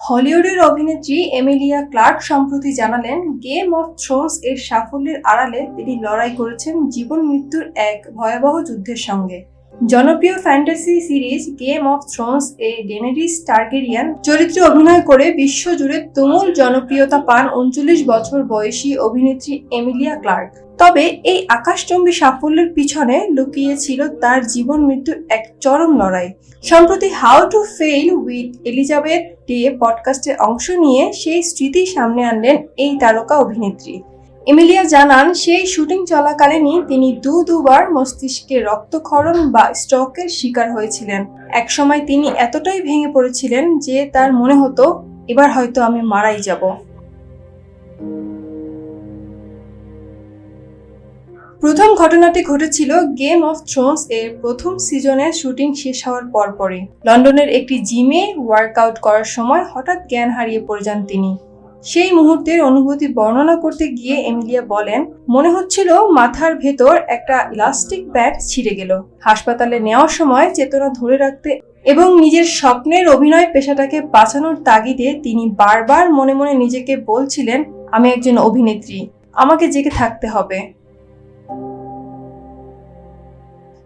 হলিউডের অভিনেত্রী Emilia clerk সম্প্রতি জানালেন, গেম অফ থ্রোনস এর সাফল্যের আড়ালে তিনি লড়াই করেছেন জীবন মৃত্যুর এক ভয়াবহ যুদ্ধের সঙ্গে। জনপ্রিয় fantasy series Game of Thrones এ ডেনেরিস টারগেরিয়ান চরিত্রে অভিনয় করে বিশ্বজুড়ে তুমুল জনপ্রিয়তা পান ৩৯ বছর বয়সী অভিনেত্রী এমিলিয়া ক্লার্ক। তবে এই আকাশচুম্বী সাফল্যের পিছনে লুকিয়ে ছিল তার জীবন মৃত্যুর এক চরম লড়াই। সম্প্রতি how to fail with Elizabeth Day পডকাস্টে অংশ নিয়ে সেই স্মৃতি সামনে আনলেন এই তারকা অভিনেত্রী। এমিলিয়া জানান, সেই শুটিং চলাকালীনই তিনি দুবার মস্তিষ্কে রক্তক্ষরণ বা স্ট্রোকের শিকার হয়েছিলেন। একসময় তিনি এতটাই ভেঙে পড়েছিলেন যে তার মনে হতো, এবার হয়তো আমি মারাই যাব। প্রথম ঘটনাটি ঘটেছিল গেম অফ থ্রোনস এর প্রথম সিজনের শুটিং শেষ হওয়ার পরপরই। লন্ডনের একটি জিমে ওয়ার্কআউট করার সময় হঠাৎ জ্ঞান হারিয়ে পড়ে যান তিনি। সেই মুহূর্তের অনুভূতি বর্ণনা করতে গিয়ে এমিলিয়া বলেন, মনে হচ্ছিল মাথার ভেতর একটা ইলাস্টিক ব্যাট ছিঁড়ে গেল। হাসপাতালে নেওয়ার সময় চেতনা ধরে রাখতে এবং নিজের স্বপ্নের অভিনয় পেশাটাকে বাঁচানোর তাগিদে তিনি বারবার মনে মনে নিজেকে বলছিলেন, আমি একজন অভিনেত্রী, আমাকে জেগে থাকতে হবে।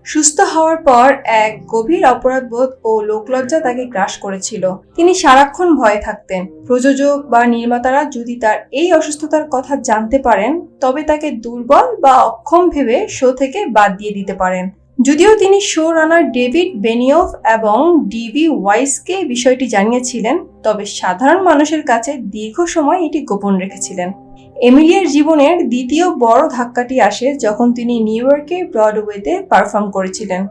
সুস্থ হওয়ার পর এক গভীর অপরাধবোধ ও লোকলজ্জা তাকে গ্রাস করেছিল। তিনি সারাক্ষণ ভয়ে থাকতেন প্রযোজক বা নির্মাতারা যদি তার এই অসুস্থতার কথা জানতে পারেন তবে তাকে দুর্বল বা অক্ষম ভেবে শো থেকে বাদ দিয়ে দিতে পারেন। যদিও তিনি শো রানার ডেভিড বেনিয়ফ এবং ডিভি ওয়াইসকে বিষয়টি জানিয়েছিলেন, তবে সাধারণ মানুষের কাছে দীর্ঘ সময় এটি গোপন রেখেছিলেন। এমিলিয়ার জীবনের দ্বিতীয় বড় ধাক্কাটি আসে যখন তিনি নিউ ইয়র্কে ব্রডওয়েতে পারফর্ম করেছিলেন।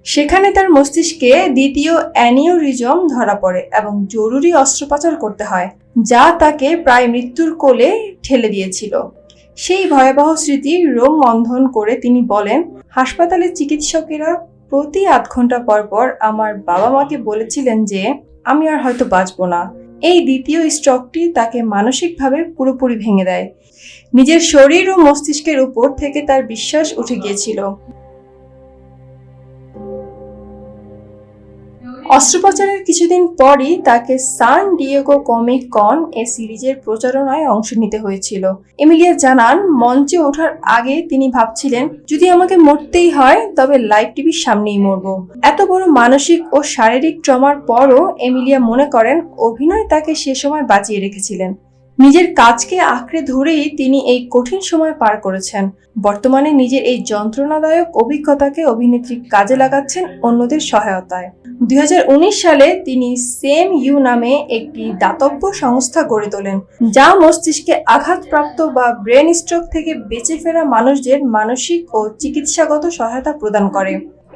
সেখানে তার মস্তিষ্কে দ্বিতীয় অ্যানিউরিজম ধরা পড়ে এবং জরুরি অস্ত্রোপচার করতে হয়, যা তাকে প্রায় মৃত্যুর কোলে ঠেলে দিয়েছিল। সেই ভয়াবহ স্মৃতি রোমন্থন করে তিনি বলেন, হাসপাতালের চিকিৎসকেরা প্রতি ৮ ঘন্টা পর পর আমার বাবা মাকে বলেছিলেন যে আমি আর হয়তো বাঁচব না। এই দ্বিতীয় স্ট্রোকটি তাকে মানসিকভাবে পুরোপুরি ভেঙে দেয়। নিজের শরীর ও মস্তিষ্কের উপর থেকে তার বিশ্বাস উঠে গিয়েছিল। অস্ত্রোপচারের কিছুদিন পরই তাকে সান ডিয়েগো কমিক কন এ সিরিজের প্রচারণায় অংশ নিতে হয়েছিল। এমিলিয়া জানান, মঞ্চে ওঠার আগে তিনি ভাবছিলেন, যদি আমাকে মরতেই হয় তবে লাইভ টিভির সামনেই মরব। এত বড় মানসিক ও শারীরিক ট্রমার পরও এমিলিয়া মনে করেন অভিনয় তাকে সে সময় বাঁচিয়ে রেখেছিলেন। নিজের কাজকে আঁকড়ে ধরেই তিনি এই কঠিন সময় পার করেছেন। বর্তমানে নিজের এই যন্ত্রণাদায়ক অভিজ্ঞতাকে অভিনেত্রী কাজে লাগাচ্ছেন অন্যদের সহায়তায়। 2019 সালে তিনি সেম ইউ নামে একটি দাতব্য সংস্থা গড়ে তোলেন, যা মস্তিষ্কে আঘাতপ্রাপ্ত বা ব্রেন স্ট্রোক থেকে বেঁচে ফেরা মানুষদের মানসিক ও চিকিৎসাগত সহায়তা প্রদান করে।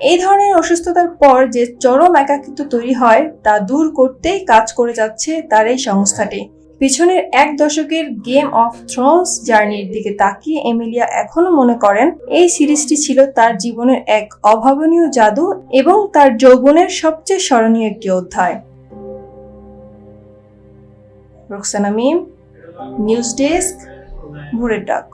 এই ধরনের অসুস্থতার পর যে চরম একাকিত্ব তৈরি হয় তা দূর করতেই কাজ করে যাচ্ছে তার এই সংস্থাটি। পিছনের 1 দশকের গেম অফ থ্রোনস জার্নির দিকে তাকিয়ে এমিলিয়া এখনো মনে করেন এই সিরিজটি ছিল তার জীবনের এক অভাবনীয় জাদু এবং তার যৌবনের সবচেয়ে স্মরণীয় একটি অধ্যায়। রোকসানা মিম, নিউজ ডেস্ক, ভোরের ডাক।